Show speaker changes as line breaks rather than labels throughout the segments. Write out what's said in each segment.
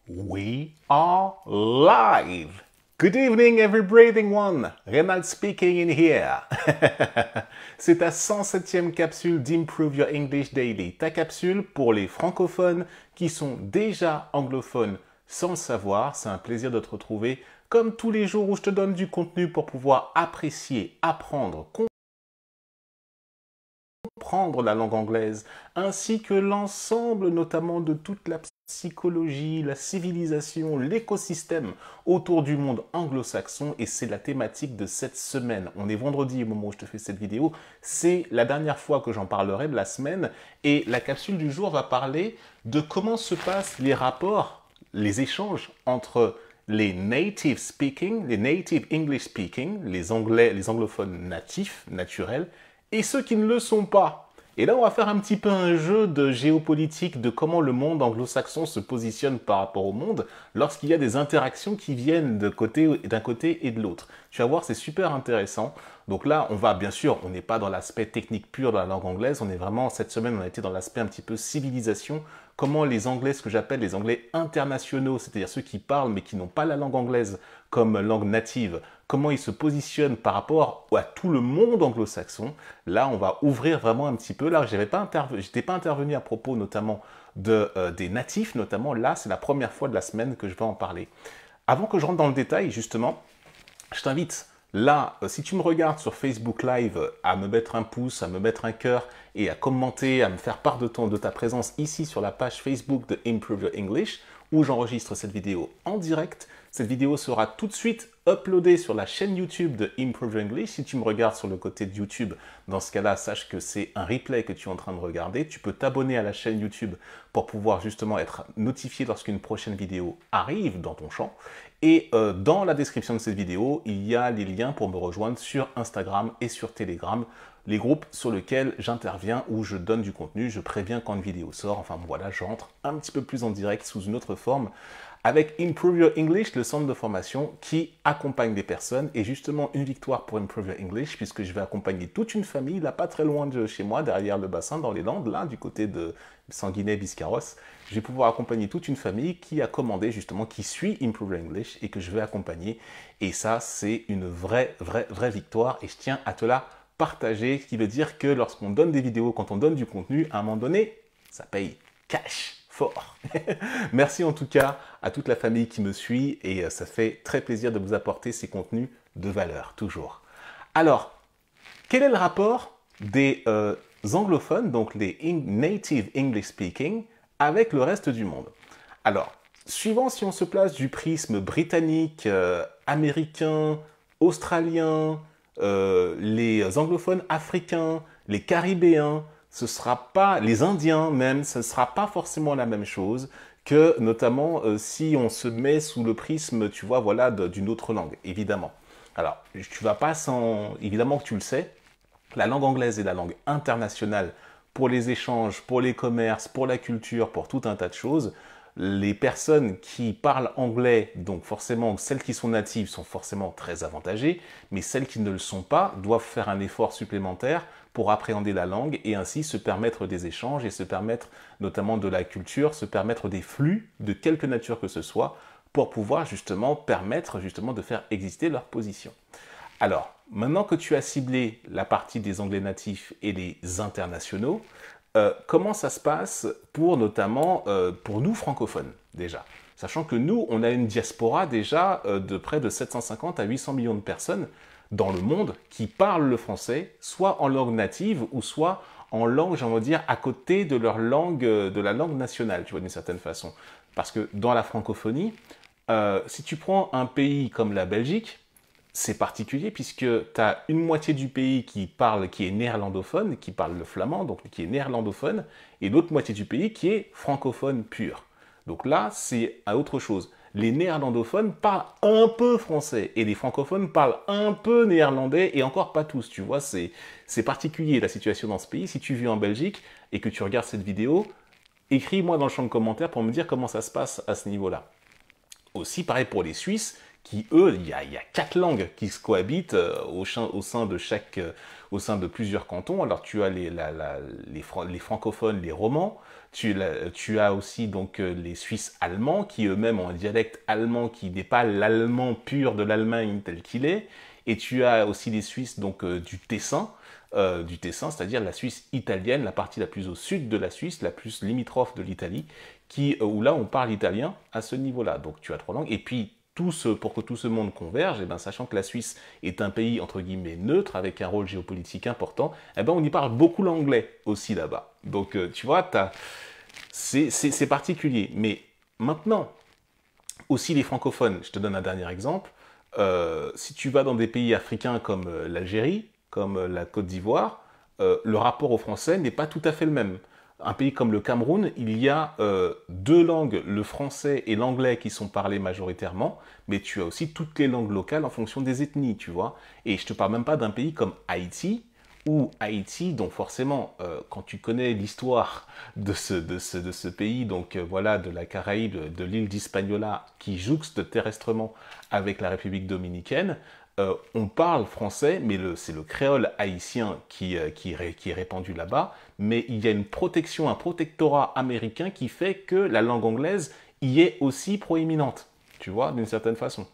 We are live. Good evening, every breathing one. Renald speaking in here. C'est ta 107e capsule d'Improve Your English Daily. Ta capsule pour les francophones qui sont déjà anglophones sans le savoir. C'est un plaisir de te retrouver comme tous les jours où je te donne du contenu pour pouvoir apprécier, apprendre, comprendre la langue anglaise, ainsi que l'ensemble notamment de toute la psychologie, la civilisation, l'écosystème autour du monde anglo-saxon, et c'est la thématique de cette semaine. On est vendredi au moment où je te fais cette vidéo, c'est la dernière fois que j'en parlerai de la semaine, et la capsule du jour va parler de comment se passent les rapports, les échanges entre les native speaking, les native English speaking, les anglophones natifs, naturels, et ceux qui ne le sont pas. Et là, on va faire un petit peu un jeu de géopolitique, de comment le monde anglo-saxon se positionne par rapport au monde lorsqu'il y a des interactions qui viennent d'un côté et de l'autre. Tu vas voir, c'est super intéressant. Donc là, on va, bien sûr, on n'est pas dans l'aspect technique pur de la langue anglaise, on est vraiment, cette semaine, on a été dans l'aspect un petit peu civilisation, comment les Anglais, ce que j'appelle les Anglais internationaux, c'est-à-dire ceux qui parlent mais qui n'ont pas la langue anglaise comme langue native, comment ils se positionnent par rapport à tout le monde anglo-saxon. Là, on va ouvrir vraiment un petit peu. Là, je n'étais pas intervenu à propos notamment des natifs, notamment. Là, c'est la première fois de la semaine que je vais en parler. Avant que je rentre dans le détail, justement, je t'invite, là, si tu me regardes sur Facebook Live, à me mettre un pouce, à me mettre un cœur et à commenter, à me faire part de ta présence ici sur la page Facebook de Improve Your English, où j'enregistre cette vidéo en direct. Cette vidéo sera tout de suite uploadée sur la chaîne YouTube de Improve Your English. Si tu me regardes sur le côté de YouTube, dans ce cas-là, sache que c'est un replay que tu es en train de regarder. Tu peux t'abonner à la chaîne YouTube pour pouvoir justement être notifié lorsqu'une prochaine vidéo arrive dans ton champ. Et dans la description de cette vidéo, il y a les liens pour me rejoindre sur Instagram et sur Telegram, les groupes sur lesquels j'interviens, où je donne du contenu, je préviens quand une vidéo sort. Enfin voilà, j'entre un petit peu plus en direct sous une autre forme avec Improve Your English, le centre de formation qui accompagne des personnes. Et justement, une victoire pour Improve Your English, puisque je vais accompagner toute une famille, là, pas très loin de chez moi, derrière le bassin, dans les Landes, là, du côté de Sanguinet-Biscarrosse. Je vais pouvoir accompagner toute une famille qui a commandé, justement, qui suit Improve Your English et que je vais accompagner. Et ça, c'est une vraie victoire. Et je tiens à te la partager, ce qui veut dire que lorsqu'on donne des vidéos, quand on donne du contenu, à un moment donné, ça paye cash. Fort. Merci en tout cas à toute la famille qui me suit et ça fait très plaisir de vous apporter ces contenus de valeur, toujours. Alors, quel est le rapport des anglophones, donc les native English speaking, avec le reste du monde? Alors, suivant si on se place du prisme britannique, américain, australien, les anglophones africains, les caribéens, ce sera pas, les Indiens même, ce ne sera pas forcément la même chose que notamment si on se met sous le prisme, tu vois, voilà, d'une autre langue, évidemment. Alors, tu vas pas sans, évidemment que tu le sais, la langue anglaise est la langue internationale pour les échanges, pour les commerces, pour la culture, pour tout un tas de choses. Les personnes qui parlent anglais, donc forcément celles qui sont natives sont forcément très avantagées, mais celles qui ne le sont pas doivent faire un effort supplémentaire pour appréhender la langue et ainsi se permettre des échanges et se permettre notamment de la culture, se permettre des flux de quelque nature que ce soit pour pouvoir justement permettre justement de faire exister leur position. Alors, maintenant que tu as ciblé la partie des anglais natifs et des internationaux, comment ça se passe pour notamment pour nous francophones déjà? Sachant que nous, on a une diaspora déjà de près de 750 à 800 millions de personnes dans le monde qui parlent le français, soit en langue native ou soit en langue, j'ai envie de dire, à côté de leur langue, de la langue nationale, tu vois, d'une certaine façon. Parce que dans la francophonie, si tu prends un pays comme la Belgique, c'est particulier puisque tu as une moitié du pays qui est néerlandophone, qui parle le flamand, donc qui est néerlandophone, et l'autre moitié du pays qui est francophone pur. Donc là, c'est à autre chose. Les néerlandophones parlent un peu français et les francophones parlent un peu néerlandais et encore pas tous, tu vois, c'est particulier la situation dans ce pays. Si tu vis en Belgique et que tu regardes cette vidéo, écris-moi dans le champ de commentaires pour me dire comment ça se passe à ce niveau-là. Aussi, pareil pour les Suisses, qui eux, il y a 4 langues qui se cohabitent au sein de plusieurs cantons. Alors tu as les francophones, les romans, Tu as aussi donc les Suisses allemands qui eux-mêmes ont un dialecte allemand qui n'est pas l'allemand pur de l'Allemagne tel qu'il est. Et tu as aussi les Suisses donc du Tessin, c'est-à-dire la Suisse italienne, la partie la plus au sud de la Suisse, la plus limitrophe de l'Italie, où là on parle italien à ce niveau-là. Donc tu as trois langues. Et puis pour que tout ce monde converge, et ben, sachant que la Suisse est un pays entre guillemets neutre avec un rôle géopolitique important, eh ben, on y parle beaucoup l'anglais aussi là-bas. Donc tu vois, c'est particulier. Mais maintenant, aussi les francophones, je te donne un dernier exemple. Si tu vas dans des pays africains comme l'Algérie, comme la Côte d'Ivoire, le rapport au français n'est pas tout à fait le même. Un pays comme le Cameroun, il y a deux langues, le français et l'anglais qui sont parlés majoritairement, mais tu as aussi toutes les langues locales en fonction des ethnies, tu vois. Et je te parle même pas d'un pays comme Haïti, où Haïti, donc forcément, quand tu connais l'histoire de ce pays, donc voilà, de la Caraïbe, de l'île d'Hispaniola, qui jouxte terrestrement avec la République dominicaine, on parle français, mais c'est le créole haïtien qui est répandu là-bas, mais il y a une protection, un protectorat américain qui fait que la langue anglaise y est aussi proéminente, tu vois, d'une certaine façon.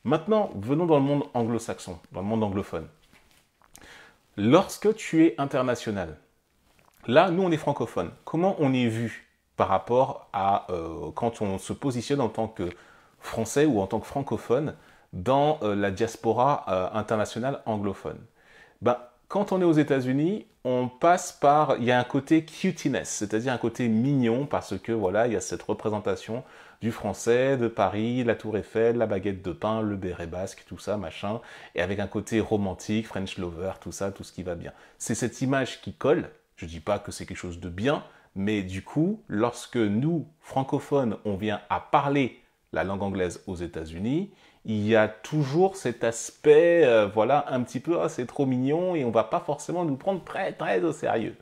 Maintenant, venons dans le monde anglo-saxon, dans le monde anglophone. Lorsque tu es international, là, nous, on est francophone. Comment on est vu par rapport à quand on se positionne en tant que français ou en tant que francophone dans la diaspora internationale anglophone? Ben, quand on est aux États-Unis, on passe par, il y a un côté cutiness, c'est-à-dire un côté mignon, parce que voilà, il y a cette représentation du français, de Paris, la Tour Eiffel, la baguette de pain, le béret basque, tout ça, machin, et avec un côté romantique, French lover, tout ça, tout ce qui va bien. C'est cette image qui colle. Je dis pas que c'est quelque chose de bien, mais du coup, lorsque nous, francophones, on vient à parler la langue anglaise aux États-Unis, il y a toujours cet aspect, voilà, un petit peu, ah, c'est trop mignon, et on va pas forcément nous prendre très, très au sérieux.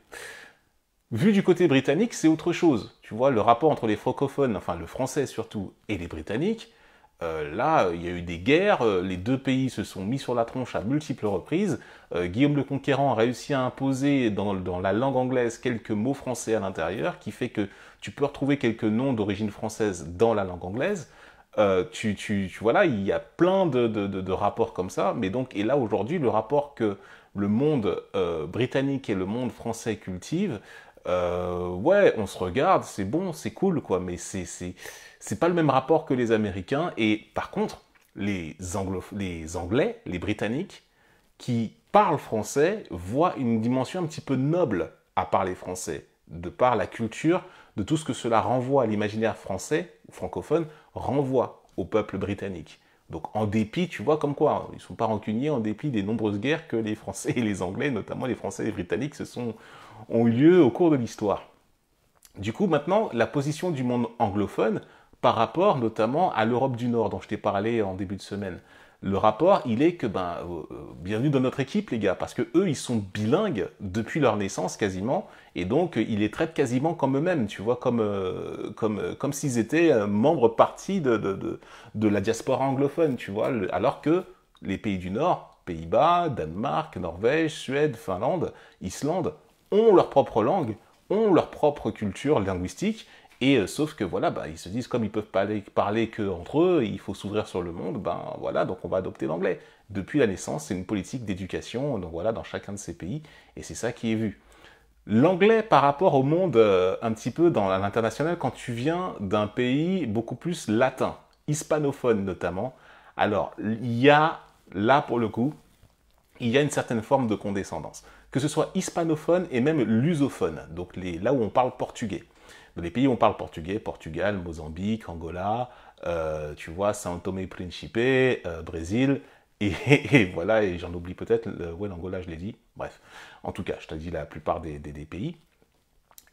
Vu du côté britannique, c'est autre chose. Tu vois, le rapport entre les francophones, enfin le français surtout, et les britanniques, là, il y a eu des guerres, les deux pays se sont mis sur la tronche à multiples reprises. Guillaume le Conquérant a réussi à imposer dans la langue anglaise quelques mots français à l'intérieur, qui fait que tu peux retrouver quelques noms d'origine française dans la langue anglaise. Voilà, il y a plein de rapports comme ça, mais donc, et là aujourd'hui, le rapport que le monde britannique et le monde français cultivent, ouais, on se regarde, c'est bon, c'est cool, quoi, mais c'est pas le même rapport que les Américains, et par contre, les Anglais, les Britanniques, qui parlent français, voient une dimension un petit peu noble à parler français, de par la culture, de tout ce que cela renvoie à l'imaginaire français, ou francophone, renvoie au peuple britannique. Donc en dépit, tu vois comme quoi, ils ne sont pas rancuniers en dépit des nombreuses guerres que les Français et les Anglais, notamment les Français et les Britanniques, ont eu lieu au cours de l'histoire. Du coup, maintenant, la position du monde anglophone par rapport notamment à l'Europe du Nord dont je t'ai parlé en début de semaine. Le rapport, il est que, bienvenue dans notre équipe, les gars, parce que eux, ils sont bilingues depuis leur naissance quasiment, et donc ils les traitent quasiment comme eux-mêmes, tu vois, comme s'ils étaient membres partie de la diaspora anglophone, tu vois, alors que les pays du Nord, Pays-Bas, Danemark, Norvège, Suède, Finlande, Islande, ont leur propre langue, ont leur propre culture linguistique, et sauf que voilà, ils se disent comme ils peuvent parler que entre eux, il faut s'ouvrir sur le monde, voilà, donc on va adopter l'anglais. Depuis la naissance, c'est une politique d'éducation, donc voilà, dans chacun de ces pays, et c'est ça qui est vu. L'anglais par rapport au monde, un petit peu à l'international, quand tu viens d'un pays beaucoup plus latin, hispanophone notamment, alors il y a, là pour le coup, il y a une certaine forme de condescendance. Que ce soit hispanophone et même lusophone, donc là où on parle portugais. Dans les pays où on parle portugais, Portugal, Mozambique, Angola, tu vois, São Tomé et Príncipe, Brésil, et voilà, et j'en oublie peut-être, ouais, l'Angola, je l'ai dit, bref. En tout cas, je t'ai dit la plupart des pays.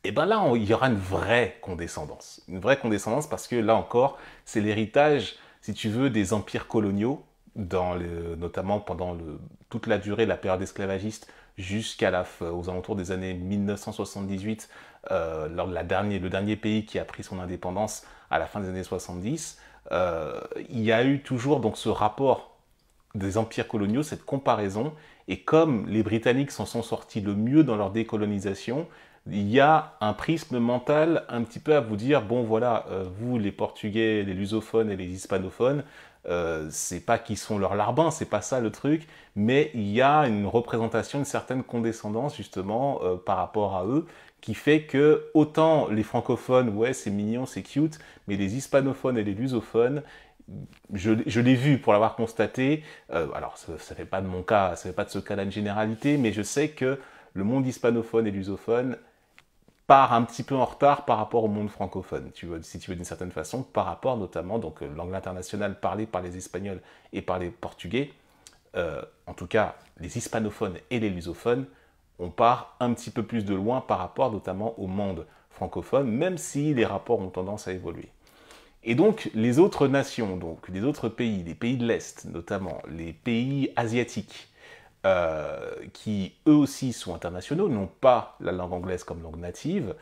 Et bien là, il y aura une vraie condescendance. Une vraie condescendance parce que là encore, c'est l'héritage, si tu veux, des empires coloniaux, notamment pendant toute la durée de la période esclavagiste aux alentours des années 1978, lors de le dernier pays qui a pris son indépendance à la fin des années 70, il y a eu toujours donc ce rapport des empires coloniaux, cette comparaison, et comme les Britanniques s'en sont sortis le mieux dans leur décolonisation, il y a un prisme mental un petit peu à vous dire, bon voilà, vous les Portugais, les lusophones et les hispanophones, c'est pas qu'ils sont leurs larbins, c'est pas ça le truc, mais il y a une représentation, une certaine condescendance justement par rapport à eux, qui fait que autant les francophones, ouais c'est mignon, c'est cute, mais les hispanophones et les lusophones, je l'ai vu pour l'avoir constaté, alors ça ne fait pas de mon cas, ça fait pas de ce cas-là une généralité, mais je sais que le monde hispanophone et lusophone part un petit peu en retard par rapport au monde francophone, si tu veux d'une certaine façon, par rapport notamment, donc l'anglais international parlé par les Espagnols et par les Portugais, en tout cas les hispanophones et les lusophones, on part un petit peu plus de loin par rapport notamment au monde francophone, même si les rapports ont tendance à évoluer. Et donc les autres nations, donc les autres pays, les pays de l'Est notamment, les pays asiatiques, qui eux aussi sont internationaux, n'ont pas la langue anglaise comme langue native.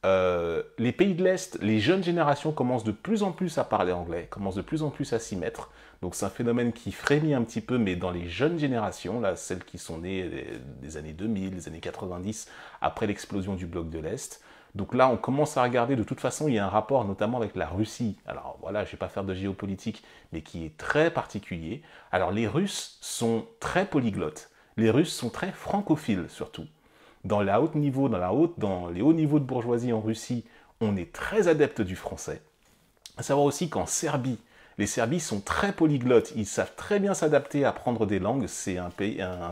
Les pays de l'Est, les jeunes générations commencent de plus en plus à parler anglais, commencent de plus en plus à s'y mettre. Donc c'est un phénomène qui frémit un petit peu, mais dans les jeunes générations, là, celles qui sont nées des années 2000, des années 90, après l'explosion du bloc de l'Est. Donc là, on commence à regarder, de toute façon, il y a un rapport notamment avec la Russie. Alors voilà, je ne vais pas faire de géopolitique, mais qui est très particulier. Alors les Russes sont très polyglottes. Les Russes sont très francophiles surtout. Dans les hauts niveaux de bourgeoisie en Russie, on est très adepte du français. À savoir aussi qu'en Serbie, les Serbes sont très polyglottes, ils savent très bien s'adapter à apprendre des langues, c'est un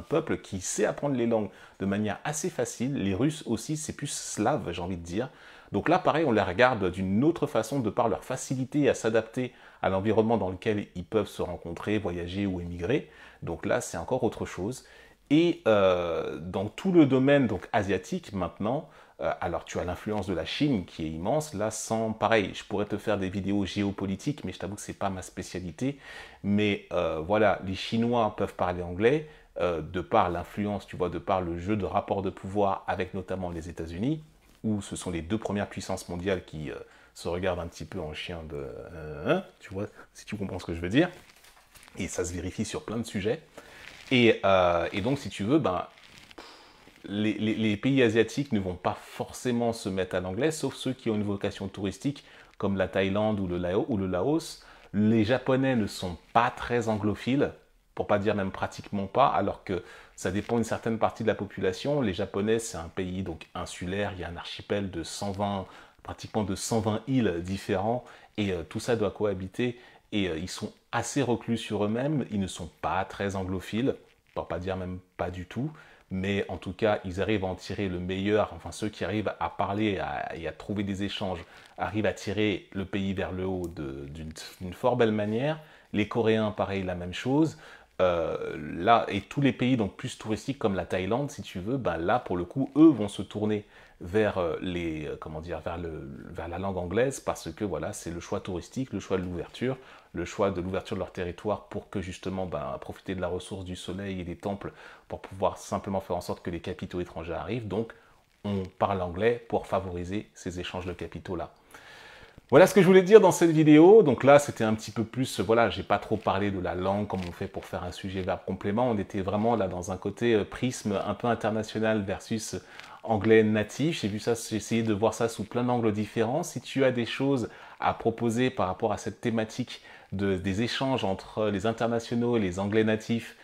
peuple qui sait apprendre les langues de manière assez facile. Les Russes aussi, c'est plus slave, j'ai envie de dire. Donc là, pareil, on les regarde d'une autre façon de par leur facilité à s'adapter à l'environnement dans lequel ils peuvent se rencontrer, voyager ou émigrer. Donc là, c'est encore autre chose. Et dans tout le domaine donc, asiatique maintenant, alors tu as l'influence de la Chine qui est immense. Là, pareil, je pourrais te faire des vidéos géopolitiques, mais je t'avoue que ce n'est pas ma spécialité. Mais voilà, les Chinois peuvent parler anglais, de par l'influence, tu vois, de par le jeu de rapport de pouvoir avec notamment les États-Unis, où ce sont les deux premières puissances mondiales qui se regardent un petit peu en chien de... tu vois, si tu comprends ce que je veux dire. Et ça se vérifie sur plein de sujets. Et donc, si tu veux, ben, les pays asiatiques ne vont pas forcément se mettre à l'anglais, sauf ceux qui ont une vocation touristique, comme la Thaïlande ou le Laos. Les Japonais ne sont pas très anglophiles, pour pas dire même pratiquement pas, alors que ça dépend d'une certaine partie de la population. Les Japonais, c'est un pays donc insulaire, il y a un archipel de 120, pratiquement de 120 îles différents, et tout ça doit cohabiter, et ils sont assez reclus sur eux-mêmes, ils ne sont pas très anglophiles, pour pas dire même pas du tout, mais en tout cas, ils arrivent à en tirer le meilleur, enfin ceux qui arrivent à parler et à trouver des échanges, arrivent à tirer le pays vers le haut d'une fort belle manière. Les Coréens, pareil, la même chose. Là, et tous les pays donc plus touristiques comme la Thaïlande, si tu veux, ben là, pour le coup, eux vont se tourner vers vers la langue anglaise parce que voilà, c'est le choix touristique, le choix de l'ouverture de leur territoire pour que justement profiter de la ressource du soleil et des temples pour pouvoir simplement faire en sorte que les capitaux étrangers arrivent. Donc, on parle anglais pour favoriser ces échanges de capitaux-là. Voilà ce que je voulais dire dans cette vidéo. Donc là, c'était un petit peu plus, voilà, j'ai pas trop parlé de la langue comme on fait pour faire un sujet verbe complément. On était vraiment là dans un côté prisme un peu international versus anglais natif. J'ai essayé de voir ça sous plein d'angles différents. Si tu as des choses à proposer par rapport à cette thématique des échanges entre les internationaux et les anglais natifs,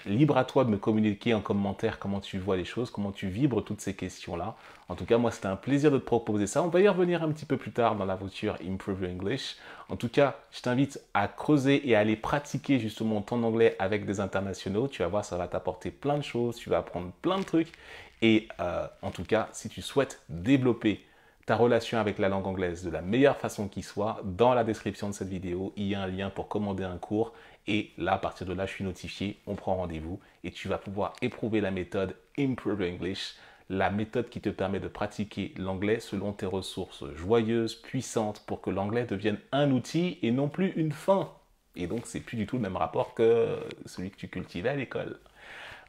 libre à toi de me communiquer en commentaire comment tu vois les choses, comment tu vibres toutes ces questions-là. En tout cas, moi, c'était un plaisir de te proposer ça. On va y revenir un petit peu plus tard dans l'aventure Improve Your English. En tout cas, je t'invite à creuser et à aller pratiquer justement ton anglais avec des internationaux. Tu vas voir, ça va t'apporter plein de choses, tu vas apprendre plein de trucs. Et en tout cas, si tu souhaites développer ta relation avec la langue anglaise de la meilleure façon qui soit, dans la description de cette vidéo, il y a un lien pour commander un cours. Et là, à partir de là, je suis notifié, on prend rendez-vous et tu vas pouvoir éprouver la méthode Improve Your English, la méthode qui te permet de pratiquer l'anglais selon tes ressources joyeuses, puissantes, pour que l'anglais devienne un outil et non plus une fin. Et donc, c'est plus du tout le même rapport que celui que tu cultivais à l'école.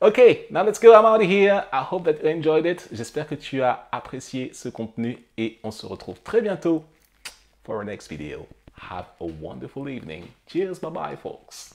Ok, now let's go, I'm out of here. I hope that you enjoyed it. J'espère que tu as apprécié ce contenu et on se retrouve très bientôt for our next video. Have a wonderful evening. Cheers, bye-bye, folks.